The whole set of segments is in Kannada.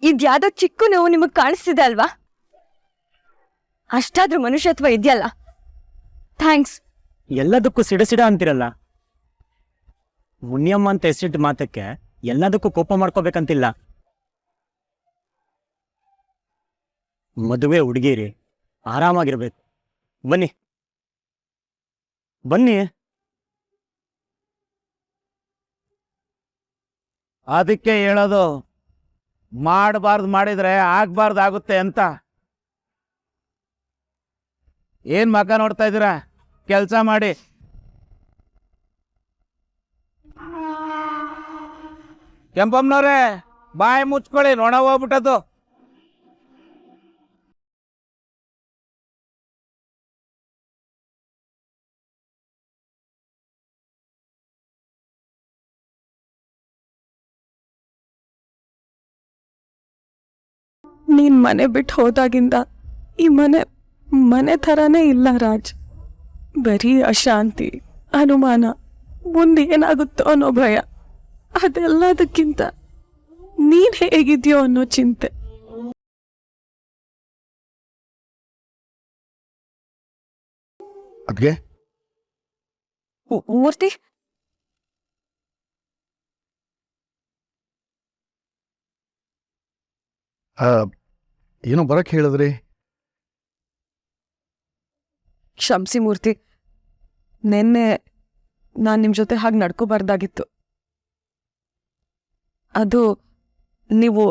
ಇದ್ಯಾವುದೋ ಚಿಕ್ಕ ನೋವು ನಿಮಗೆ ಕಾಣಿಸ್ತಿದೆ ಅಲ್ವಾ? ಅಷ್ಟಾದ್ರೂ ಮನುಷ್ಯತ್ವ ಇದೆಯಲ್ಲ. ಥ್ಯಾಂಕ್ಸ್. ಎಲ್ಲದಕ್ಕೂ ಸಿಡ ಅಂತಿರಲ್ಲ. ಮುನಿಯಮ್ಮ ಅಂತ ಹೆಸರಿಟ್ಟು ಮಾತಕ್ಕೆ ಎಲ್ಲದಕ್ಕೂ ಕೋಪ ಮಾಡ್ಕೋಬೇಕಂತಿಲ್ಲ. ಮದುವೆ ಹುಡುಗಿರಿ ಆರಾಮಾಗಿರ್ಬೇಕು. ಬನ್ನಿ ಬನ್ನಿ. ಅದಕ್ಕೆ ಹೇಳೋದು, ಮಾಡಬಾರ್ದು ಮಾಡಿದ್ರೆ ಆಗ್ಬಾರ್ದು ಆಗುತ್ತೆ ಅಂತ. ಏನ್ ಮಗ ನೋಡ್ತಾ ಇದ್ದೀರಾ? ಕೆಲಸ ಮಾಡಿ. ಕೆಂಪಮ್ಮನವ್ರೆ, ಬಾಯಿ ಮುಚ್ಕೊಳ್ಳಿ, ನೊಣ ಹೋಗ್ಬಿಟ್ಟದು. ನೀನ್ ಮನೆ ಬಿಟ್ಟು ಹೋದಾಗಿಂದ ಈ ಮನೆ ಥರನೇ ಇಲ್ಲ ರಾಜ್. ಬರೀ ಅಶಾಂತಿ, ಅನುಮಾನ, ಮುಂದೆ ಏನಾಗುತ್ತೋ ಅನ್ನೋ ಭಯ. ಅದೆಲ್ಲದಕ್ಕಿಂತ ನೀನ್ ಹೇಗಿದ್ಯೋ ಅನ್ನೋ ಚಿಂತೆ. ಅದ್ಗೆ ಮೂರ್ತಿ, ಏನೋ ಬರಕ್ಕೆ ಹೇಳಿದ್ರಿ? ಕ್ಷಮಿಸಿ ಮೂರ್ತಿ, ನೆನ್ನೆ ನಾನು ನಿಮ್ಮ ಜೊತೆ ಹಾಗೆ ನಡ್ಕೋಬಾರ್ದಾಗಿತ್ತು. ಅದು ನೀವು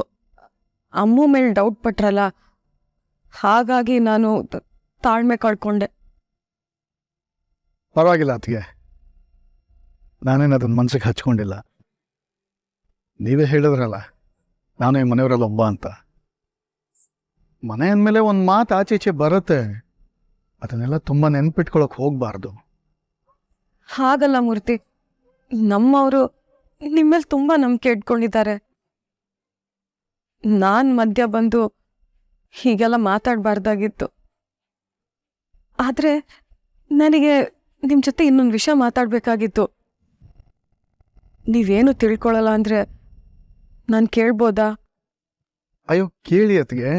ಅಮ್ಮು ಮೇಲೆ ಡೌಟ್ ಪಟ್ರಲ್ಲ, ಹಾಗಾಗಿ ನಾನು ತಾಳ್ಮೆ ಕಳ್ಕೊಂಡೆ. ಪರವಾಗಿಲ್ಲ ಅತ್ತಿಗೆ, ನಾನೇನು ಅದನ್ನ ಮನ್ಸಿಗೆ ಹಚ್ಕೊಂಡಿಲ್ಲ. ನೀವೇ ಹೇಳಿದ್ರಲ್ಲ, ನಾನು ಈ ಮನೆಯವರಲ್ಲಿ ಒಬ್ಬ ಅಂತ. ಮನೆ ಅಂದಮೇಲೆ ಒಂದು ಮಾತು ಆಚೆ ಈಚೆ ಬರುತ್ತೆ, ಅದನ್ನೆಲ್ಲ ತುಂಬ ನೆನ್ಪಿಟ್ಕೊಳಕ್ ಹೋಗ್ಬಾರ್ದು. ಹಾಗಲ್ಲ ಮೂರ್ತಿ, ನಮ್ಮವರು ನಿಮ್ಮೇಲೆ ತುಂಬಾ ನಂಬಿಕೆ ಇಟ್ಕೊಂಡಿದ್ದಾರೆ. ನಾನ್ ಮಧ್ಯ ಬಂದು ಹೀಗೆಲ್ಲ ಮಾತಾಡಬಾರ್ದಾಗಿತ್ತು. ಆದ್ರೆ ನನಗೆ ನಿಮ್ ಜೊತೆ ಇನ್ನೊಂದು ವಿಷಯ ಮಾತಾಡ್ಬೇಕಾಗಿತ್ತು. ನೀವೇನು ತಿಳ್ಕೊಳಲ್ಲ ಅಂದ್ರೆ ನಾನು ಕೇಳ್ಬೋದಾ? ಅಯ್ಯೋ ಕೇಳಿ ಅತ್ತಿಗೆ,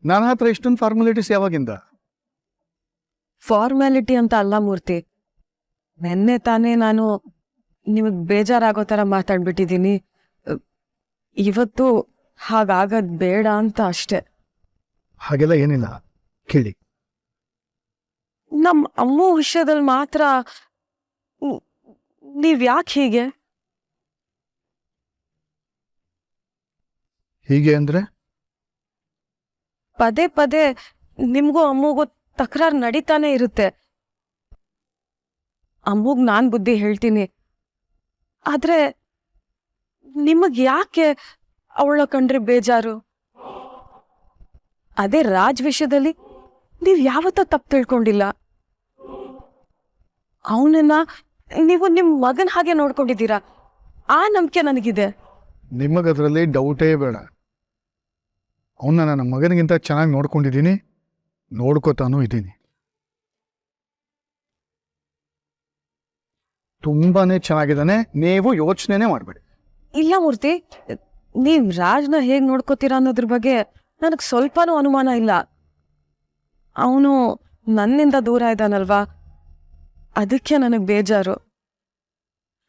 ನನ್ನ ಹತ್ರ ಇಷ್ಟೊಂದು ಫಾರ್ಮಾಲಿಟೀಸ್ ಯಾವಾಗಿಂದ? ಫಾರ್ಮ್ಯಾಲಿಟಿ ಅಂತ ಅಲ್ಲ ಮೂರ್ತಿ, ನೆನ್ನೆ ತಾನೇ ನಾನು ನಿಮಗೆ ಬೇಜಾರಾಗೋ ಥರ ಮಾತಾಡ್ಬಿಟ್ಟಿದ್ದೀನಿ. ಇವತ್ತು ಹಾಗಾಗದ್ ಬೇಡ ಅಂತ ಅಷ್ಟೆ. ಹಾಗೆಲ್ಲ ಏನಿಲ್ಲ, ಕೇಳಿ. ನಮ್ಮ ಅಮ್ಮು ವಿಷಯದಲ್ಲಿ ಮಾತ್ರ ನೀವ್ ಯಾಕೆ ಹೀಗೆ? ಹೀಗೆ ಅಂದ್ರೆ? ಪದೇ ಪದೇ ನಿಮ್ಗೂ ಅಮ್ಮಗೂ ತಕರಾರು ನಡೀತಾನೆ ಇರುತ್ತೆ. ಅಮ್ಮಗ್ ನಾನ್ ಬುದ್ಧಿ ಹೇಳ್ತೀನಿ, ಆದ್ರೆ ನಿಮಗ್ ಯಾಕೆ ಅವಳ ಕಂಡ್ರೆ ಬೇಜಾರು? ಅದೇ ರಾಜ್ ವಿಷಯದಲ್ಲಿ ನೀವ್ ಯಾವತ್ತೂ ತಪ್ಪು ತಿಳ್ಕೊಂಡಿಲ್ಲ. ಅವನನ್ನ ನೀವು ನಿಮ್ ಮಗನ್ ಹಾಗೆ ನೋಡ್ಕೊಂಡಿದ್ದೀರಾ, ಆ ನಂಬಿಕೆ ನನಗಿದೆ. ನಿಮಗದ್ರಲ್ಲಿ ಡೌಟೇ ಬೇಡ. ಅವನ್ನ ನನ್ನ ಮಗನಿಗಿಂತ ಚೆನ್ನಾಗಿ ನೋಡ್ಕೊಂಡಿದ್ದೀನಿ, ನೋಡ್ಕೋತಾನೂ ಇದ್ದೀನಿ. ತುಂಬಾನೇ ಚೆನ್ನಾಗಿದ್ದಾನೆ, ನೀವು ಯೋಚನೆನೇ ಮಾಡಬೇಡಿ. ಇಲ್ಲ ಮೂರ್ತಿ, ನೀವ್ ರಾಜ್ನ ಹೇಗ್ ನೋಡ್ಕೋತೀರಾ ಅನ್ನೋದ್ರ ಬಗ್ಗೆ ನನಗ್ ಸ್ವಲ್ಪನೂ ಅನುಮಾನ ಇಲ್ಲ. ಅವನು ನನ್ನಿಂದ ದೂರ ಇದ್ದಾನಲ್ವಾ, ಅದಕ್ಕೆ ನನಗ್ ಬೇಜಾರು.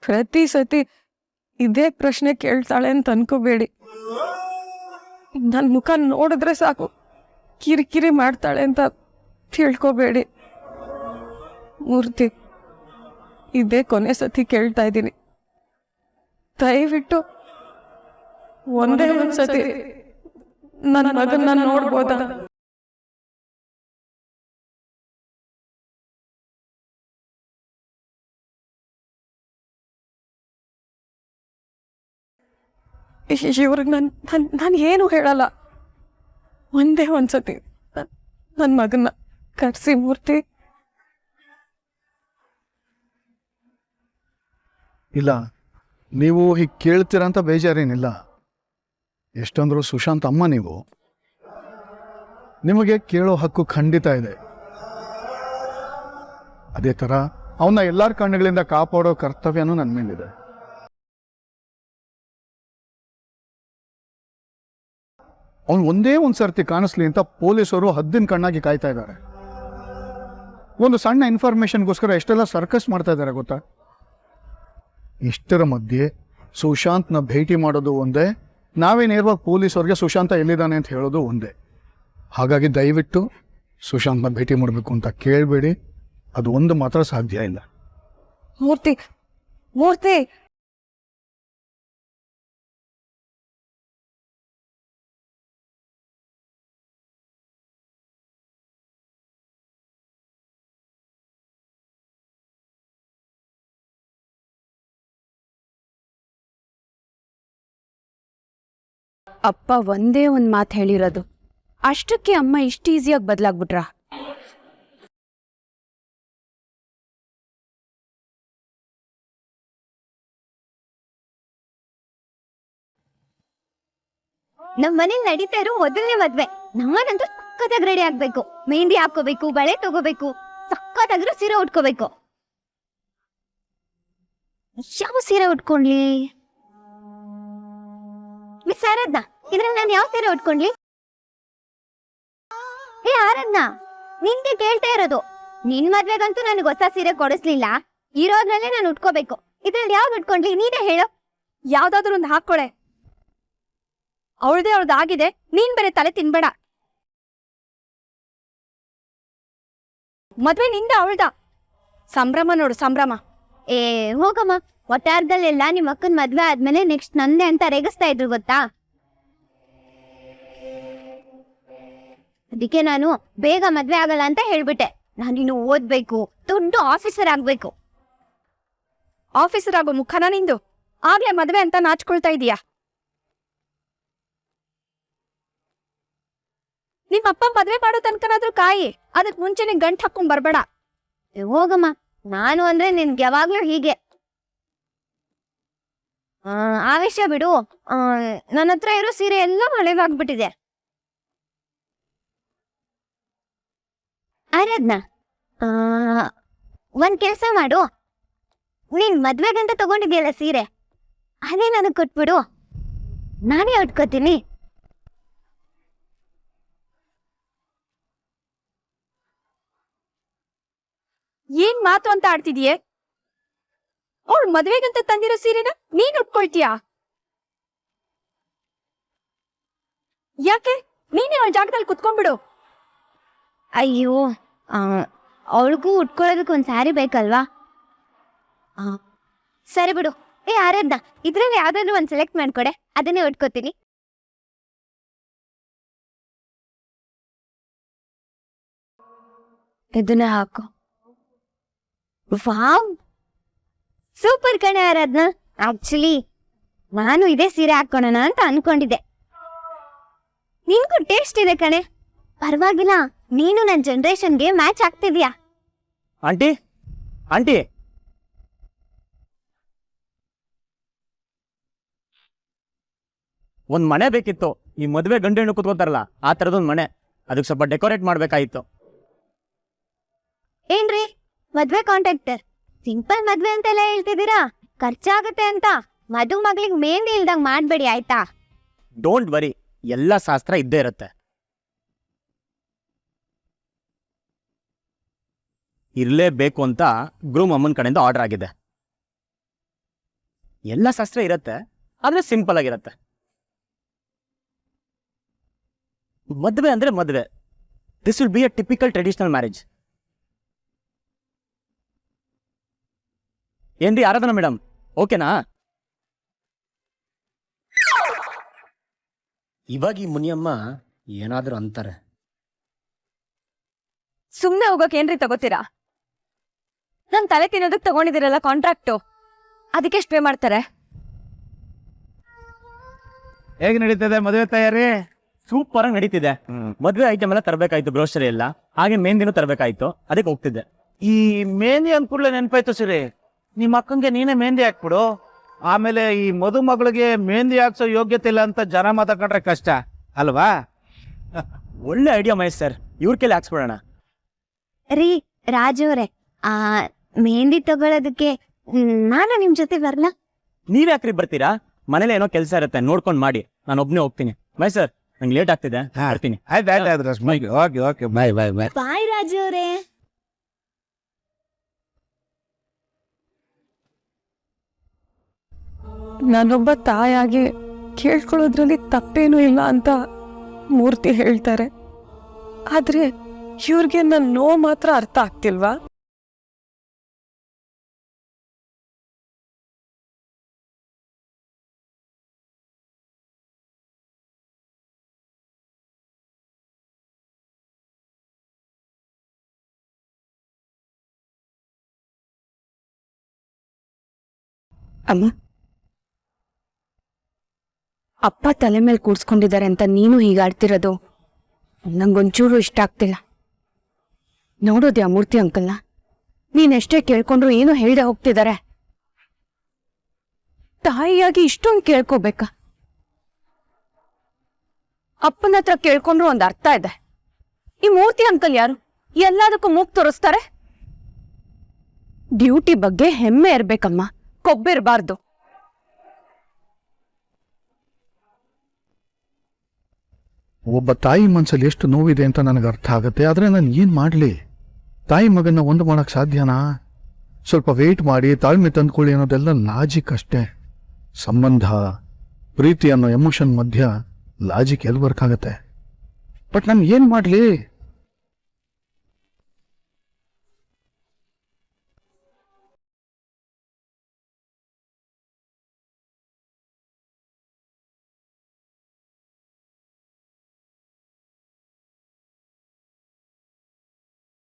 ಪ್ರತಿ ಸತಿ ಇದೇ ಪ್ರಶ್ನೆ ಕೇಳ್ತಾಳೆ ಅಂತ ಅನ್ಕೋಬೇಡಿ. ನನ್ ಮುಖ ನೋಡಿದ್ರೆ ಸಾಕು ಕಿರಿಕಿರಿ ಮಾಡ್ತಾಳೆ ಅಂತ ತಿಳ್ಕೋಬೇಡಿ. ಮೂರ್ತಿ, ಇದೇ ಕೊನೆ ಸತಿ ಕೇಳ್ತಾ ಇದ್ದೀನಿ, ದಯವಿಟ್ಟು ಒಂದೇ ಒಂದ್ಸತಿ ನನ್ನ ಮಗನ್ನ ನೋಡ್ಬೋದಾ? ಇವ್ರಿಗೆ ನಾನು ಏನು ಹೇಳಲ್ಲ, ಒಂದೇ ಒಂದ್ಸತಿ ನನ್ನ ಮಗನ್ನ ಕರ್ಸಿ ಮೂರ್ತಿ. ಇಲ್ಲ, ನೀವು ಹೀಗೆ ಕೇಳ್ತೀರ ಅಂತ ಬೇಜಾರೇನಿಲ್ಲ. ಎಷ್ಟಂದ್ರೂ ಸುಶಾಂತ್ ಅಮ್ಮ ನೀವು, ನಿಮಗೆ ಕೇಳೋ ಹಕ್ಕು ಖಂಡಿತ ಇದೆ. ಅದೇ ಥರ ಅವನ್ನ ಎಲ್ಲರ ಕಣ್ಣುಗಳಿಂದ ಕಾಪಾಡೋ ಕರ್ತವ್ಯನೂ ನನ್ನ ಮೇಲಿದೆ. ಅವ್ನು ಒಂದೇ ಒಂದು ಸರ್ತಿ ಕಾಣಿಸ್ಲಿ ಅಂತ ಪೊಲೀಸರು ಹದ್ದಿನ ಕಣ್ಣಾಗಿ ಕಾಯ್ತಾ ಇದ್ದಾರೆ. ಒಂದು ಸಣ್ಣ ಇನ್ಫಾರ್ಮೇಶನ್ಗೋಸ್ಕರ ಎಷ್ಟೆಲ್ಲ ಸರ್ಕಸ್ ಮಾಡ್ತಾ ಇದ್ದಾರೆ ಗೊತ್ತಾ? ಇಷ್ಟರ ಮಧ್ಯೆ ಸುಶಾಂತ್ನ ಭೇಟಿ ಮಾಡೋದು ಒಂದೇ, ನಾವೇ ನೇರವಾಗಿ ಪೊಲೀಸವ್ರಿಗೆ ಸುಶಾಂತ ಎಲ್ಲಿದ್ದಾನೆ ಅಂತ ಹೇಳೋದು ಒಂದೇ. ಹಾಗಾಗಿ ದಯವಿಟ್ಟು ಸುಶಾಂತ್ನ ಭೇಟಿ ಮಾಡಬೇಕು ಅಂತ ಕೇಳಬೇಡಿ, ಅದು ಒಂದು ಮಾತ್ರ ಸಾಧ್ಯ ಇಲ್ಲ. ಮೂರ್ತಿ ಮೂರ್ತಿ ಅಪ್ಪ ಒಂದೇ ಒಂದ್ ಮಾತು ಹೇಳಿರೋದು, ಅಷ್ಟಕ್ಕೆ ಅಮ್ಮ ಇಷ್ಟು ಈಸಿಯಾಗಿ ಬದಲಾಗ್ಬಿಟ್ರಾ? ನಮ್ ಮನೇಲಿ ನಡೀತಾ ಇರೋ ಮೊದಲನೇ ಮದ್ವೆ. ನಮ್ಮನಂತೂ ಸಕ್ಕತ್ತಾಗಿ ರೆಡಿ ಆಗ್ಬೇಕು, ಮೆಹಂದಿ ಹಾಕೋಬೇಕು, ಬಳೆ ತಗೋಬೇಕು, ಸಕ್ಕತ್ತಾಗಿರೋ ಸೀರೆ ಉಟ್ಕೋಬೇಕು. ಯಾವ ಸೀರೆ ಉಟ್ಕೊಂಡ್ಲಿ? ಮಿಸ್ ಆರಾಧ್ನ, ಇದ್ರಲ್ಲಿ ನಾನು ಯಾವ ಸೀರೆ ಉಟ್ಕೊಂಡ್ಲಿ? ಏ ಆರಾಧ್ನ, ನಿನ್ಗೆ ಕೇಳ್ತಾ ಇರೋದು. ನಿನ್ ಮದ್ವೆಗಂತೂ ನನಗೆ ಹೊಸ ಸೀರೆ ಕೊಡಿಸ್ಲಿಲ್ಲ, ಇರೋದ್ರಲ್ಲೇ ನಾನು ಉಟ್ಕೋಬೇಕು. ಇದ್ರಲ್ಲಿ ಯಾವ್ದು ಉಟ್ಕೊಂಡ್ಲಿ? ನೀನೇ ಹೇಳು. ಯಾವ್ದಾದ್ರು ಒಂದು ಹಾಕೊಳೆ. ಅವಳದೇ ಆಗಿದೆ, ನೀನ್ ಬೇರೆ ತಲೆ ತಿನ್ಬೇಡ. ಮದ್ವೆ ನಿಂದ ಅವಳ್ದ, ಸಂಭ್ರಮ ನೋಡು ಸಂಭ್ರಮ. ಏ ಹೋಗಮ್ಮ, ಒಟ್ಟಾರದಲ್ಲೆಲ್ಲ ನಿಮ್ಮ ಅಕ್ಕನ ಮದ್ವೆ ಆದ್ಮೇಲೆ ನೆಕ್ಸ್ಟ್ ನಂದೆ ಅಂತ ರೇಗಿಸ್ತಾ ಇದ್ರು ಗೊತ್ತಾ? ಅದಕ್ಕೆ ನಾನು ಬೇಗ ಮದ್ವೆ ಆಗಲ್ಲ ಅಂತ ಹೇಳ್ಬಿಟ್ಟೆ. ನಾನಿನ್ನು ಓದ್ಬೇಕು, ದೊಡ್ಡ ಆಫೀಸರ್ ಆಗ್ಬೇಕು. ಆಫೀಸರ್ ಆಗೋ ಮುಖನ ನಿಂದು, ಆಗ್ಲೇ ಮದ್ವೆ ಅಂತ ನಾಚ್ಕೊಳ್ತಾ ಇದೀಯಾ? ನಿಮ್ಮಪ್ಪ ಮದ್ವೆ ಮಾಡೋ ತನಕನಾದ್ರೂ ಕಾಯಿ, ಅದಕ್ ಮುಂಚೆನೆ ಗಂಟ್ ಹಾಕೊಂಡ್ ಬರ್ಬೇಡ. ಏ, ಹೋಗಮ್ಮ, ನಾನು ಅಂದ್ರೆ ನಿನ್ಗೆ ಯಾವಾಗ್ಲೂ ಹೀಗೆ. ಆವೇಶ ಬಿಡು. ನನ್ನ ಹತ್ರ ಇರೋ ಸೀರೆ ಎಲ್ಲ ಹಳೆವಾಗ್ಬಿಟ್ಟಿದೆ. ಆರಾಧ್ನ, ಒಂದ್ ಕೆಲ್ಸ ಮಾಡು, ನೀನ್ ಮದ್ವೆಗಂತ ತಗೊಂಡಿದ್ಯಲ್ಲ ಸೀರೆ, ಅದೇ ನನಗ್ ಕೊಟ್ಬಿಡು, ನಾನೇ ಉಟ್ಕೋತೀನಿ. ಏನ್ ಮಾತು ಅಂತ ಆಡ್ತಿದೀಯೆ? ಅವಳು ಮದ್ವೆಗಂತ ತಂದಿರೋ ಸೀರೆನ ನೀನ್ ಉಟ್ಕೊಳ್ತೀಯಾ? ಯಾಕೆ? ನೀನೇ ಅವಳ ಜಾಗದಲ್ಲಿ ಕುತ್ಕೊಂಡ್ಬಿಡು. ಅಯ್ಯೋ, ಅವಳಿಗೂ ಉಟ್ಕೊಳ್ಳೋದಕ್ಕೆ ಒಂದ್ ಸ್ಯಾರಿ ಬೇಕಲ್ವಾ? ಸರಿ ಬಿಡು. ಏ ಆರಾಧ್ನ, ಇದ್ರಲ್ಲಿ ಯಾವ್ದಾದ್ರು ಒಂದ್ ಸೆಲೆಕ್ಟ್ ಮಾಡ್ಕೊಡೆ, ಅದನ್ನೇ ಉಟ್ಕೋತೀನಿ. ಇದನ್ನೇ ಹಾಕು. ವಾವ್, ಸೂಪರ್ ಕಣೆ ಆರಾಧ್ನ. ಆಕ್ಚುಲಿ ನಾನು ಇದೇ ಸೀರೆ ಹಾಕೋಣ ಅಂತ ಅನ್ಕೊಂಡಿದ್ದೆ. ನಿನ್ಗೂ ಟೇಸ್ಟ್ ಇದೆ ಕಣೆ, ಪರವಾಗಿಲ್ಲ. ನೀನು ನನ್ನ ಜನರೇಷನ್ಗೆ ಮ್ಯಾಚ್ ಆಗ್ತಿದ್ಯಾ. ಆಂಟಿ ಆಂಟಿ, ಒಂದ್ ಮನೆ ಬೇಕಿತ್ತು. ಈ ಮದ್ವೆ ಗಂಡು ಹೆಣ್ಣು ಕುತ್ಕೋತಾರಲ್ಲ, ಆ ತರದೊಂದ್ ಮನೆ. ಅದಕ್ಕೆ ಸ್ವಲ್ಪ ಡೆಕೋರೇಟ್ ಮಾಡ್ಬೇಕಾಗಿತ್ತು. ಏನ್ರಿ ಮದ್ವೆ ಕಾಂಟ್ರಾಕ್ಟರ್, ಸಿಂಪಲ್ ಮದ್ವೆ ಅಂತೆಲ್ಲ ಹೇಳ್ತಿದ್ದೀರಾ? ಖರ್ಚಾಗತ್ತೆ ಅಂತ ಮದು ಮಗಳಿಗೆ ಮೆಹಂದಿ ಇಲ್ದಂಗ್ ಮಾಡ್ಬೇಡಿ ಆಯ್ತಾ? ಡೋಂಟ್ ವರಿ, ಎಲ್ಲ ಶಾಸ್ತ್ರ ಇದ್ದೇ ಇರುತ್ತೆ. ಇರ್ಲೇಬೇಕು ಅಂತ ಗ್ರೂಮ್ ಅಮ್ಮನ ಕಡೆಯಿಂದ ಆರ್ಡರ್ ಆಗಿದೆ. ಎಲ್ಲ ಶಾಸ್ತ್ರ ಇರತ್ತೆ, ಆದ್ರೆ ಸಿಂಪಲ್ ಆಗಿರತ್ತೆ. ಮದ್ವೆ ಅಂದ್ರೆ ಮದ್ವೆ. This will be a typical traditional marriage. ಏನ್ರಿ ಆರಾಧನಾ ಮೇಡಮ್, ಓಕೆನಾ? ಇವಾಗ ಈ ಮುನಿಯಮ್ಮ ಏನಾದ್ರೂ ಅಂತಾರೆ. ಸುಮ್ನೆ ಹೋಗಕ್ ಏನ್ರಿ ತಗೋತೀರಾ? ನನ್ ತಲೆ ತಿನ್ನೋದಕ್ ತಗೊಂಡಿದಿರಲ್ಲ ಕಾಂಟ್ರಾಕ್ಟು, ಅದಕ್ಕೆ ಎಷ್ಟು ಪೇ ಮಾಡ್ತಾರೆ? ಹೇಗೆ ನಡೀತದೆ ಮದುವೆ ತಯಾರಿ? ಸೂಪರ್ ಆಗಿ ನಡೀತಿದೆ. ಮದ್ವೆ ಐಟಮ್ ಎಲ್ಲ ತರಬೇಕಾಯ್ತು, ಗ್ರೋಸರಿ ಎಲ್ಲ, ಹಾಗೆ ಮೆಹಂದಿನೂ ತರಬೇಕಾಯ್ತು, ಅದಕ್ಕೆ ಹೋಗ್ತಿದ್ದೆ. ಈ ಮೆಹಂದಿ ಅಂದ ಕೂಡಲೇ ನೆನಪಾಯ್ತು ಸಿರಿ, ನಿಮ್ಮ ಅಕ್ಕಂಗೆ ನೀನೇ ಮೆಹಂದಿ ಹಾಕ್ಬಿಡು. ಆಮೇಲೆ ಈ ಮದುಮಗಳಿಗೆ ಮೆಹಂದಿ ಹಾಕ್ಸೋ ಯೋಗ್ಯತೆ ಇಲ್ಲ ಅಂತ ಜನ ಮಾತಾಡ್ಕೊಂಡ್ರೆ ಕಷ್ಟ ಅಲ್ವಾ? ಒಳ್ಳೆ ಐಡಿಯಾ ಮಹೇಶ್ ಸರ್, ಇವ್ರ ಕೈಲಿ ಹಾಕ್ಸ್ಬಿಡೋಣ. ರೀ ರಾಜು ಅವ್ರೆ, ಮೆಹಂದಿ ತಗೊಳ್ಳೋದಕ್ಕೆ ನಾನು ನಿಮ್ ಜೊತೆ ಬರ್ಲಾ? ನೀವ್ ಯಾಕ್ರಿ ಬರ್ತೀರಾ? ಮನೇಲಿ ಏನೋ ಕೆಲಸ ಇರುತ್ತೆ, ನೋಡ್ಕೊಂಡ್ ಮಾಡಿ. ನಾನು ಒಬ್ನೇ ಹೋಗ್ತೀನಿ. ಮಹೇಶ್ ಸರ್, ನಂಗೆ ಲೇಟ್ ಆಗ್ತಿದೆ ಹಾ. ಬರ್ತೀನಿ. ಆಯ್ತು ರಶ್ಮಿ, ಓಕೆ ಓಕೆ, ಬಾಯ್ ಬಾಯ್ ಬಾಯ್. ಬಾಯ್ ರಾಜು ಅವರೇ. ನಾನೊಬ್ಬ ತಾಯಾಗಿ ಕೇಳ್ಕೊಳ್ಳೋದ್ರಲ್ಲಿ ತಪ್ಪೇನೂ ಇಲ್ಲ ಅಂತ ಮೂರ್ತಿ ಹೇಳ್ತಾರೆ. ಆದ್ರೆ ಇವ್ರಿಗೆ ನನ್ನ ನೋವು ಮಾತ್ರ ಅರ್ಥ ಆಗ್ತಿಲ್ವಾ? ಅಮ್ಮ, ಅಪ್ಪ ತಲೆ ಮೇಲೆ ಕೂಡ್ಸ್ಕೊಂಡಿದ್ದಾರೆ ಅಂತ ನೀನು ಹೀಗಾಡ್ತಿರೋದು ನಂಗೊಂಚೂರು ಇಷ್ಟ ಆಗ್ತಿಲ್ಲ. ನೋಡೋದ್ಯಾ ಮೂರ್ತಿ ಅಂಕಲ್ನ? ನೀನೆಷ್ಟೇ ಕೇಳ್ಕೊಂಡ್ರು ಏನು ಹೇಳ್ದೆ ಹೋಗ್ತಿದ್ದಾರೆ. ತಾಯಿಯಾಗಿ ಇಷ್ಟೊಂದು ಕೇಳ್ಕೋಬೇಕಾ? ಅಪ್ಪನ ಹತ್ರ ಕೇಳ್ಕೊಂಡ್ರು ಒಂದ್ ಅರ್ಥ ಇದೆ. ಈ ಮೂರ್ತಿ ಅಂಕಲ್ ಯಾರು? ಎಲ್ಲದಕ್ಕೂ ಮೂಗ್ ತೋರಿಸ್ತಾರೆ. ಡ್ಯೂಟಿ ಬಗ್ಗೆ ಹೆಮ್ಮೆ ಇರ್ಬೇಕಮ್ಮ, ಕೊಬ್ಬಿರ್ಬಾರ್ದು. ಒಬ್ಬ ತಾಯಿ ಮನ್ಸಲ್ಲಿ ಎಷ್ಟು ನೋವಿದೆ ಅಂತ ನನಗೆ ಅರ್ಥ ಆಗುತ್ತೆ. ಆದರೆ ನಾನು ಏನು ಮಾಡಲಿ? ತಾಯಿ ಮಗನ ಒಂದು ಮಾಡೋಕ್ಕೆ ಸಾಧ್ಯನಾ? ಸ್ವಲ್ಪ ವೆಯ್ಟ್ ಮಾಡಿ ತಾಳ್ಮೆ ತಂದ್ಕೊಳ್ಳಿ ಅನ್ನೋದೆಲ್ಲ ಲಾಜಿಕ್ ಅಷ್ಟೇ. ಸಂಬಂಧ, ಪ್ರೀತಿ ಅನ್ನೋ ಎಮೋಷನ್ ಮಧ್ಯ ಲಾಜಿಕ್ ಎಲ್ಲಿ ವರ್ಕ್ ಆಗುತ್ತೆ? ಬಟ್ ನಾನು ಏನು ಮಾಡಲಿ?